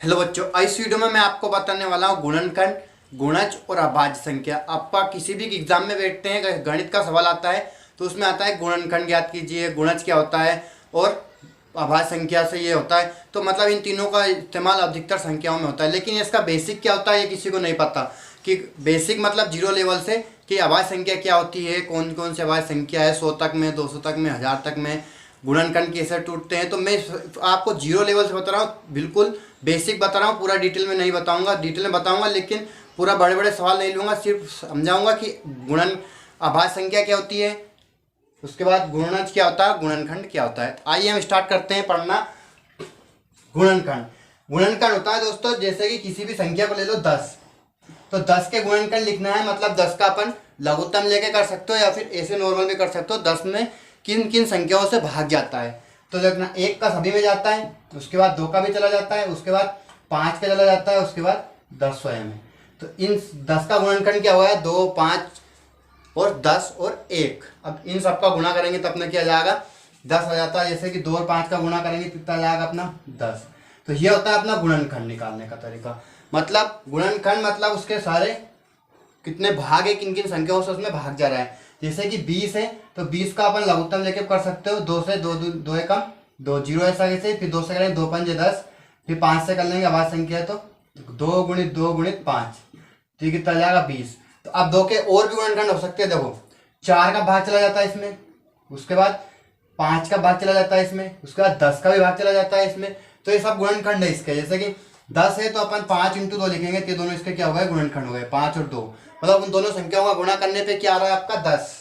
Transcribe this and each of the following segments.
Hello बच्चों, इस video में मैं आपको बताने वाला हूँ गुणनखंड, गुणज और अभाज्य संख्या। आप किसी भी एग्जाम में बैठते हैं, गणित का सवाल आता है तो उसमें आता है गुणनखंड ज्ञात कीजिए, गुणज क्या होता है और अभाज्य संख्या से ये होता है। तो मतलब इन तीनों का इस्तेमाल अधिकतर संख्याओं में होता है, लेकिन इसका बेसिक क्या होता है ये किसी को नहीं पता। कि बेसिक मतलब जीरो लेवल से कि अभाज्य संख्या क्या होती है, कौन कौन से अभाज्य संख्या है, 100 तक में, 200 तक में, 1000 तक में, गुणनखंड कैसे टूटते हैं। तो मैं आपको जीरो लेवल से बता रहा हूँ, बिल्कुल बेसिक बता रहा हूँ, पूरा डिटेल में नहीं बताऊंगा। डिटेल में बताऊंगा लेकिन पूरा बड़े बड़े सवाल नहीं लूँगा, सिर्फ समझाऊंगा कि गुणन अभाज्य संख्या क्या होती है, उसके बाद गुणज क्या होता है, गुणनखंड क्या होता है। तो आइए हम स्टार्ट करते हैं पढ़ना। गुणनखंड गुणनखंड होता है दोस्तों, जैसे कि किसी भी संख्या को ले लो 10, तो 10 के गुणनखंड लिखना है, मतलब 10 का अपन लघुत्तम लेके कर सकते हो या फिर ऐसे नॉर्मल भी कर सकते हो। 10 में किन किन संख्याओं से भाग जाता है तो देखना, 1 का सभी में जाता है, उसके बाद 2 का भी चला जाता है, उसके बाद 5 का चला जाता है, उसके बाद 10 स्वयं में। तो इन 10 का गुणनखंड क्या हुआ है, 2, 5 और 10 और 1। अब इन सब का गुणा करेंगे तो अपना क्या जाएगा, 10 हो जाता है। जैसे कि 2 और 5 का गुणा करेंगे कितना जाएगा अपना 10। तो ये होता है अपना गुणनखंड निकालने का तरीका। मतलब गुणनखंड मतलब उसके सारे कितने भाग है, किन किन संख्याओं से उसमें भाग जा रहा है। जैसे कि 20 है तो 20 का अपन लघुत्तम लेके कर सकते हो, 2 से 2 2 एकम 2 जीरो, ऐसा कैसे, फिर 2 से करेंगे 2 पंजे 10, फिर 5 से कर लेंगे अभाज्य संख्या है तो 2 गुणित 2 गुणित 5, तो ये कितना जाएगा 20। तो अब 2 के और भी गुणनखंड हो सकते हैं। देखो 4 का भाग चला जाता है इसमें, उसके बाद 5 का भाग चला जाता है इसमें, उसके बाद 10 का भी भाग चला जाता है इसमें। तो ये सब गुणनखंड है इसके। जैसे कि 10 है तो अपन 5 × 2 लिखेंगे तो दोनों इसके क्या हो गए, गुणनखंड हो गए, 5 और 2। मतलब उन दोनों संख्याओं का गुणा करने पे क्या आ रहा है आपका 10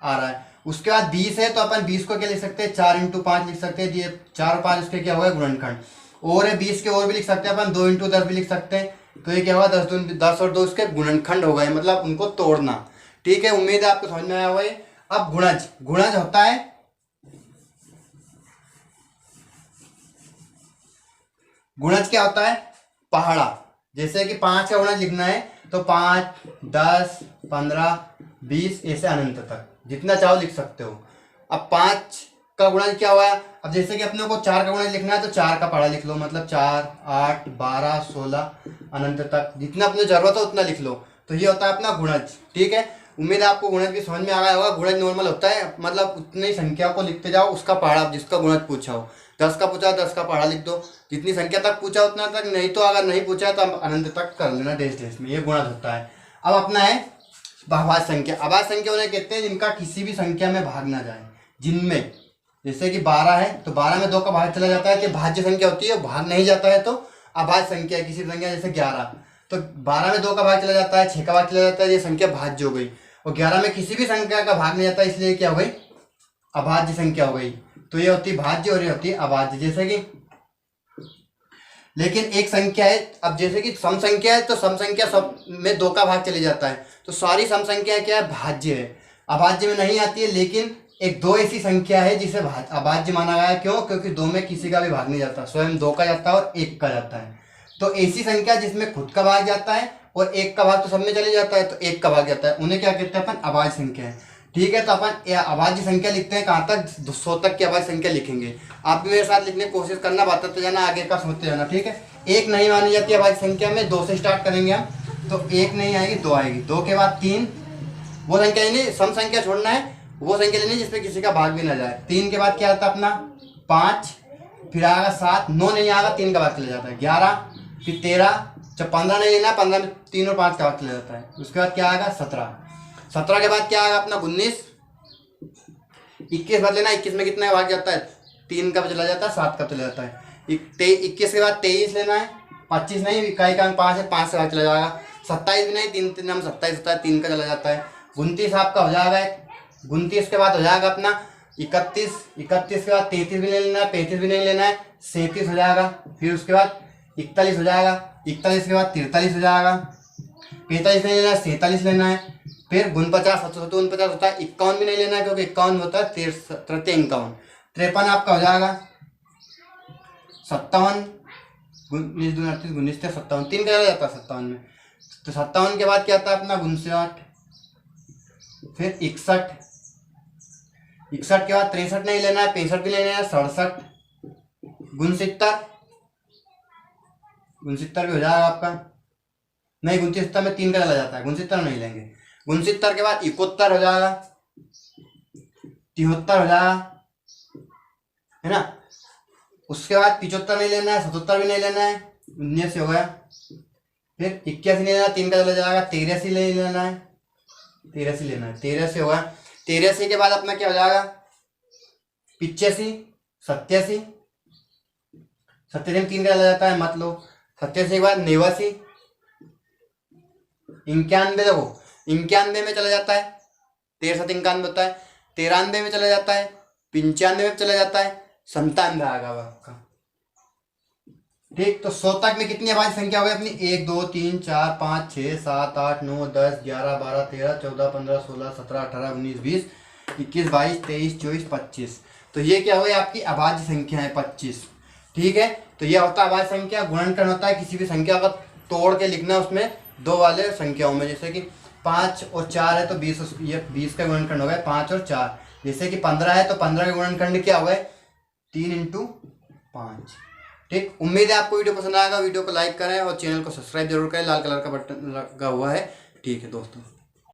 आ रहा है। उसके बाद 20 है तो अपन 20 को क्या लिख सकते हैं, 4 × 5 लिख सकते हैं, ये 4 और 5 उसके क्या हो गए, गुणनखंड। और है 20 के और भी लिख सकते हैं अपन, 2 × 10 भी लिख सकते हैं, तो ये क्या होगा 10 और 2 उसके गुणनखंड हो गए, मतलब उनको तोड़ना। ठीक है, उम्मीद है आपको समझ में आया हुआ है। अब गुणज, गुणज होता है, गुणज क्या होता है, पहाड़ा। जैसे कि 5 का गुणज लिखना है तो 5, 10, 15, 20 ऐसे अनंत तक जितना चाहो लिख सकते हो। अब 5 का गुणज क्या हुआ, अब जैसे कि अपने को 4 का गुणज लिखना है तो 4 का पहाड़ा लिख लो, मतलब 4, 8, 12, 16 अनंत तक जितना अपने जरूरत हो उतना लिख लो। तो ये होता है अपना गुणज। ठीक है, उम्मीद है आपको गुणज भी समझ में आ गया होगा। गुणज नॉर्मल होता है, मतलब उतनी संख्या को लिखते जाओ, उसका पहाड़ा जिसका गुणज पूछा हो। 10 का पूछा 10 का पहाड़ा लिख दो, जितनी संख्या तक पूछा उतना तक, नहीं तो अगर नहीं पूछा तो अनंत तक कर लेना डेस डेस में। ये गुणज होता है। अब अपना है अभाज्य संख्या। अभाज्य संख्या उन्हें कहते हैं जिनका किसी भी संख्या में भाग ना जाए। जिनमें जैसे कि 12 है तो 12 में 2 का भाग चला जाता है, कि भाज्य संख्या होती है, भाग नहीं जाता है तो अभाज्य संख्या है। किसी भी संख्या जैसे 11, तो 12 में 2 का भाग चला जाता है, 6 का भाग चला जाता है, ये संख्या भाज्य हो गई। और 11 में किसी भी संख्या का भाग नहीं जाता, इसलिए क्या हो गई, अभाज्य संख्या हो गई। तो ये होती है भाज्य और ये होती है अभाज्य। जैसे कि लेकिन एक संख्या है, अब जैसे कि सम संख्या है तो सम संख्या सब में 2 का भाग चले जाता है, तो सारी सम संख्या क्या है, भाज्य है। अभाज्य में नहीं आती है, लेकिन एक 2 ऐसी संख्या है जिसे अभाज्य माना गया है। क्यों, क्योंकि 2 में किसी का भी भाग नहीं जाता, स्वयं 2 का जाता है और 1 का जाता है। तो ऐसी संख्या जिसमें खुद का भाग जाता है और 1 का भाग तो सब में चले जाता है, तो 1 का भाग जाता है, उन्हें क्या कहते हैं अपन, अभाज्य संख्या है। ठीक है, तो अपन अभाज्य संख्या लिखते हैं कहाँ तक, 100 तक की अभाज्य संख्या लिखेंगे। आप भी मेरे साथ लिखने की कोशिश करना, बताते जाना, आगे का सोचते जाना। ठीक है, 1 नहीं मानी जाती है अभाज्य संख्या में, 2 से स्टार्ट करेंगे हम, तो 1 नहीं आएगी, 2 आएगी, 2 के बाद 3, वो संख्या नहीं, सम संख्या छोड़ना है, वो संख्या लेनी जिसमें किसी का भाग भी ना जाए। 3 के बाद क्या आता है अपना 5, फिर आएगा 7, 9 नहीं आएगा, 3 का भाग चला जाता है, 11, फिर 13, जब 15 नहीं लेना, 15 में 3 और 5 का भाग चला जाता है। उसके बाद क्या आएगा 17, 17 के बाद क्या आएगा अपना 19, 21 बाद लेना, 21 में कितना भाग जाता है, 3 का चला जाता है, 7 का चला जाता है। 21 के बाद 23 लेना है, 25 नहीं, इकाई का 5 है, 5 से भाग चला जाएगा। 27 भी नहीं, 3 3 में 27 होता है, 3 का चला जाता है। 29 आपका हो जाएगा, 29 के बाद हो जाएगा अपना 31, 31 के बाद 33 भी नहीं लेना है, 35 भी नहीं लेना है, 37 हो जाएगा। फिर उसके बाद 41 हो जाएगा, 41 के बाद 43 हो जाएगा, 45 नहीं लेना है, 47 लेना है। फिर 49, 49 होता है, 51 भी नहीं लेना है क्योंकि 51 होता है 53, 53 आपका हो जाएगा, 57, 19 2 38 19 से 57, 3 का चला जाता है 57 में। तो 57 के बाद क्या आता है अपना 59, फिर 61, 61 के बाद 63 नहीं लेना है, 65 भी नहीं लेना है, 67, 69, 69 भी हो जाएगा आपका। नहीं, 69 में 3 का चला जाता है, 69 नहीं लेंगे। 69 के बाद 71 हो जाएगा, 73 हो जाएगा, है ना। उसके बाद 75 नहीं लेना है, 77 भी नहीं लेना है, 19 हो गया। फिर 81 नहीं लेना, 3 का चला जाएगा, 83 नहीं लेना है, 83 लेना है, 83 हो गया। 83 के बाद अपना क्या हो जाएगा, 85, 87, 87 में 3 का चला जाता है, मत लो। 87 के बाद 89, 91, देखो 91 में चला जाता है, 13 7 91 होता है, 93 में चला जाता है, 95 में चला जाता है, 97 आएगा आपका। ठीक, तो 100 तक में कितनी अभाज्य संख्या हो गई अपनी, 1 2 3 4 5 6 7 8 9 10 11 12 13 14 15 16 17 18 19 20 21 22 23 24 25। तो ये क्या हुई आपकी अभाज्य संख्या है 25। ठीक है, तो ये होता है अभाज्य संख्या। गुणनखंड होता है किसी भी संख्या का तोड़ के लिखना उसमें दो वाले संख्याओं में, जैसे कि 5 और 4 है तो 20, ये 20 का गुणनखंड हो गया 5 और 4। जैसे कि 15 है तो 15 के गुणनखंड क्या हो गए, 3 × 5। ठीक, उम्मीद है आपको वीडियो पसंद आएगा। वीडियो को लाइक करें और चैनल को सब्सक्राइब जरूर करें, लाल कलर का बटन लगा हुआ है। ठीक है दोस्तों।